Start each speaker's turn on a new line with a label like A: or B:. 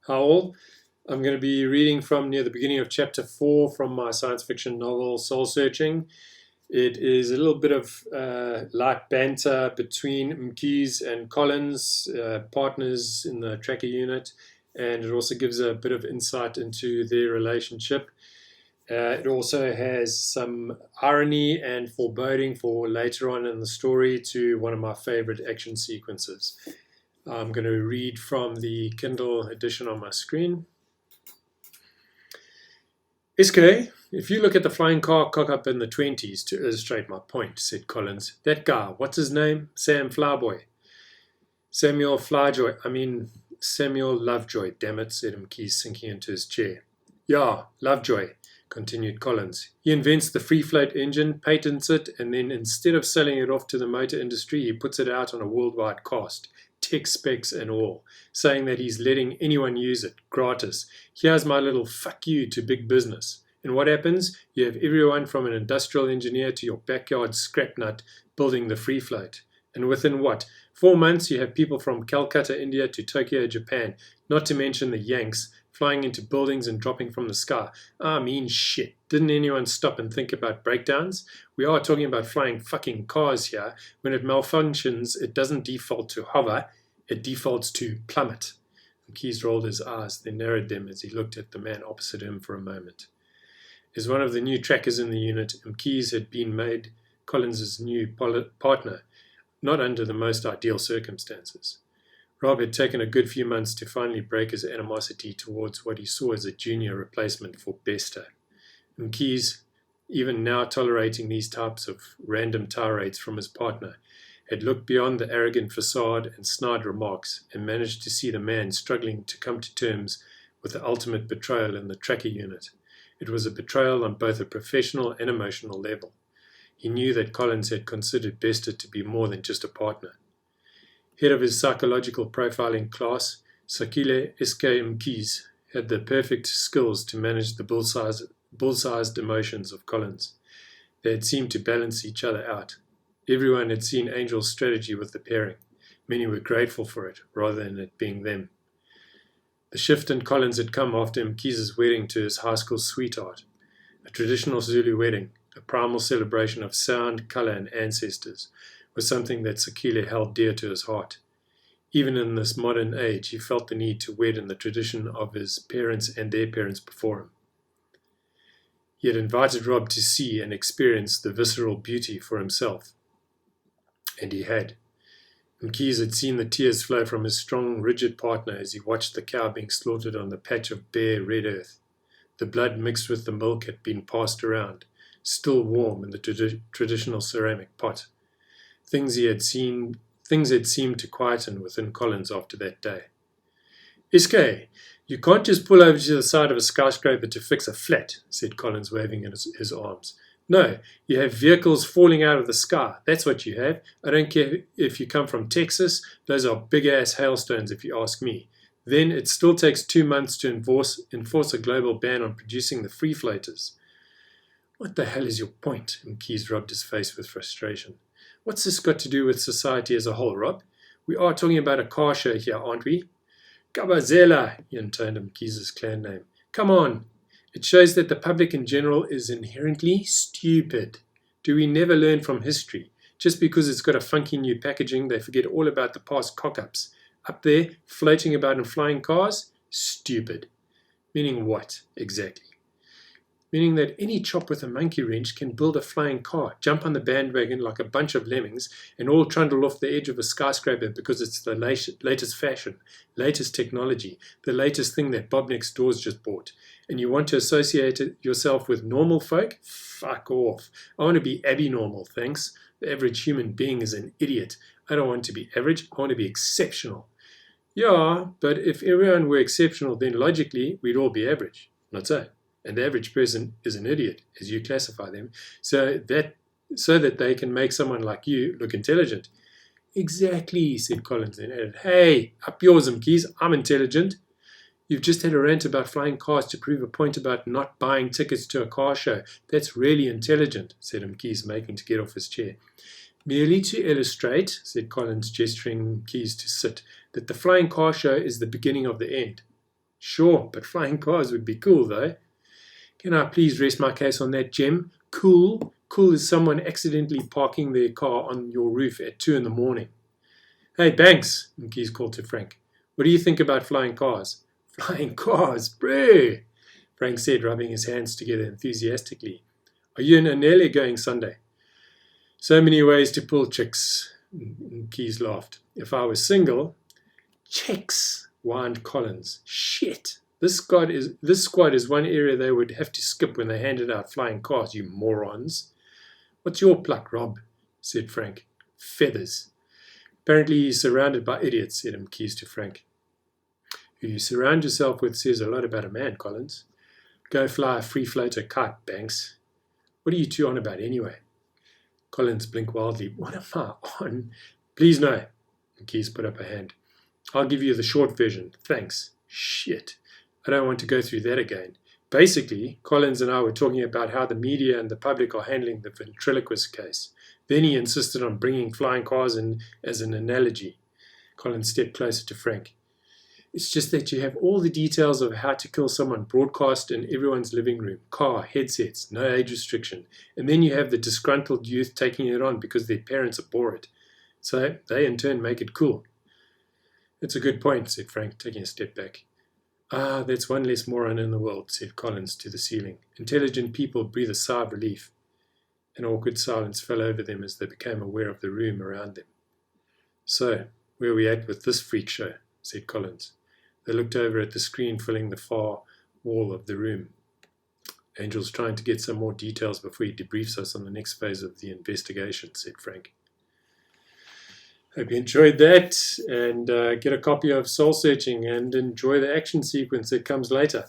A: Howell. I'm going to be reading from near the beginning of chapter 4 from my science fiction novel Soul Searching. It is a little bit of light banter between Mkhize and Collins, partners in the tracker unit, and it also gives a bit of insight into their relationship. It also has some irony and foreboding for later on in the story to one of my favorite action sequences. I'm going to read from the Kindle edition on my screen. Iske, if you look at the flying car cock-up in the 20s to illustrate my point, said Collins. That guy, what's his name? Samuel Lovejoy, damn it, said Mkhize, sinking into his chair. Yeah, Lovejoy, continued Collins. He invents the free float engine, patents it, and then instead of selling it off to the motor industry, he puts it out on a worldwide cast, tech specs and all, saying that he's letting anyone use it, gratis. Here's my little fuck you to big business. And what happens? You have everyone from an industrial engineer to your backyard scrap nut building the free float. And within what? 4 months you have people from Calcutta, India to Tokyo, Japan, not to mention the Yanks, flying into buildings and dropping from the sky. I mean shit. Didn't anyone stop and think about breakdowns? We are talking about flying fucking cars here. When it malfunctions, it doesn't default to hover, it defaults to plummet. Mkhize rolled his eyes, then narrowed them as he looked at the man opposite him for a moment. As one of the new trackers in the unit, Mkhize had been made Collins's new partner, not under the most ideal circumstances. Rob had taken a good few months to finally break his animosity towards what he saw as a junior replacement for Bester. Mkhize, even now tolerating these types of random tirades from his partner, had looked beyond the arrogant facade and snide remarks and managed to see the man struggling to come to terms with the ultimate betrayal in the tracker unit. It was a betrayal on both a professional and emotional level. He knew that Collins had considered Bester to be more than just a partner. Head of his psychological profiling class, Sakile Iske Mkhize had the perfect skills to manage the bull-sized emotions of Collins. They had seemed to balance each other out. Everyone had seen Angel's strategy with the pairing. Many were grateful for it, rather than it being them. The shift in Collins had come after Mkhize's wedding to his high school sweetheart. A traditional Zulu wedding, a primal celebration of sound, color, and ancestors, was something that Sakile held dear to his heart. Even in this modern age, he felt the need to wed in the tradition of his parents and their parents before him. He had invited Rob to see and experience the visceral beauty for himself. And he had. Mkhize had seen the tears flow from his strong, rigid partner as he watched the cow being slaughtered on the patch of bare, red earth. The blood mixed with the milk had been passed around, still warm in the traditional ceramic pot. Things had seemed to quieten within Collins after that day. Iske, you can't just pull over to the side of a skyscraper to fix a flat, said Collins, waving his arms. No, you have vehicles falling out of the sky. That's what you have. I don't care if you come from Texas. Those are big-ass hailstones, if you ask me. Then it still takes 2 months to enforce a global ban on producing the free floaters. What the hell is your point? Mkhize rubbed his face with frustration. What's this got to do with society as a whole, Rob? We are talking about a car show here, aren't we? Kabazela, he intoned Mkhize's clan name. Come on. It shows that the public in general is inherently stupid. Do we never learn from history? Just because it's got a funky new packaging, they forget all about the past cock-ups. Up there, floating about in flying cars? Stupid. Meaning what, exactly? Meaning that any chop with a monkey wrench can build a flying car, jump on the bandwagon like a bunch of lemmings, and all trundle off the edge of a skyscraper because it's the latest fashion, latest technology, the latest thing that Bob next door's just bought. And you want to associate yourself with normal folk? Fuck off. I want to be abnormal, thanks. The average human being is an idiot. I don't want to be average, I want to be exceptional. Yeah, but if everyone were exceptional, then logically we'd all be average. Not so. And the average person is an idiot, as you classify them, so that they can make someone like you look intelligent. Exactly, said Collins, and added, Hey, up yours, Mkhize, I'm intelligent. You've just had a rant about flying cars to prove a point about not buying tickets to a car show. That's really intelligent, said Mkhize, making to get off his chair. Merely to illustrate, said Collins, gesturing Mkhize to sit, that the flying car show is the beginning of the end. Sure, but flying cars would be cool, though. Can I please rest my case on that, Jem? Cool? Cool is someone accidentally parking their car on your roof at 2 in the morning. Hey, Banks, Mkhize called to Frank. What do you think about flying cars? Flying cars, bro, Frank said, rubbing his hands together enthusiastically. Are you and Anelia going Sunday? So many ways to pull chicks, Mkhize laughed. If I was single... Chicks, whined Collins. Shit. This squad is one area they would have to skip when they handed out flying cars, you morons. What's your pluck, Rob? Said Frank. Feathers. Apparently he's surrounded by idiots, said Mkhize to Frank. Who you surround yourself with says a lot about a man, Collins. Go fly a free floater kite, Banks. What are you two on about anyway? Collins blinked wildly. What am I on? Please no. Mkhize put up a hand. I'll give you the short version. Thanks. Shit. I don't want to go through that again. Basically, Collins and I were talking about how the media and the public are handling the ventriloquist case. Then he insisted on bringing flying cars in as an analogy. Collins stepped closer to Frank. It's just that you have all the details of how to kill someone broadcast in everyone's living room. Car, headsets, no age restriction. And then you have the disgruntled youth taking it on because their parents abhor it. So they in turn make it cool. That's a good point, said Frank, taking a step back. Ah, that's one less moron in the world, said Collins to the ceiling. Intelligent people breathe a sigh of relief. An awkward silence fell over them as they became aware of the room around them. So, where are we at with this freak show? Said Collins. They looked over at the screen filling the far wall of the room. Angel's trying to get some more details before he debriefs us on the next phase of the investigation, said Frank. Hope you enjoyed that, and get a copy of Soul Searching and enjoy the action sequence that comes later.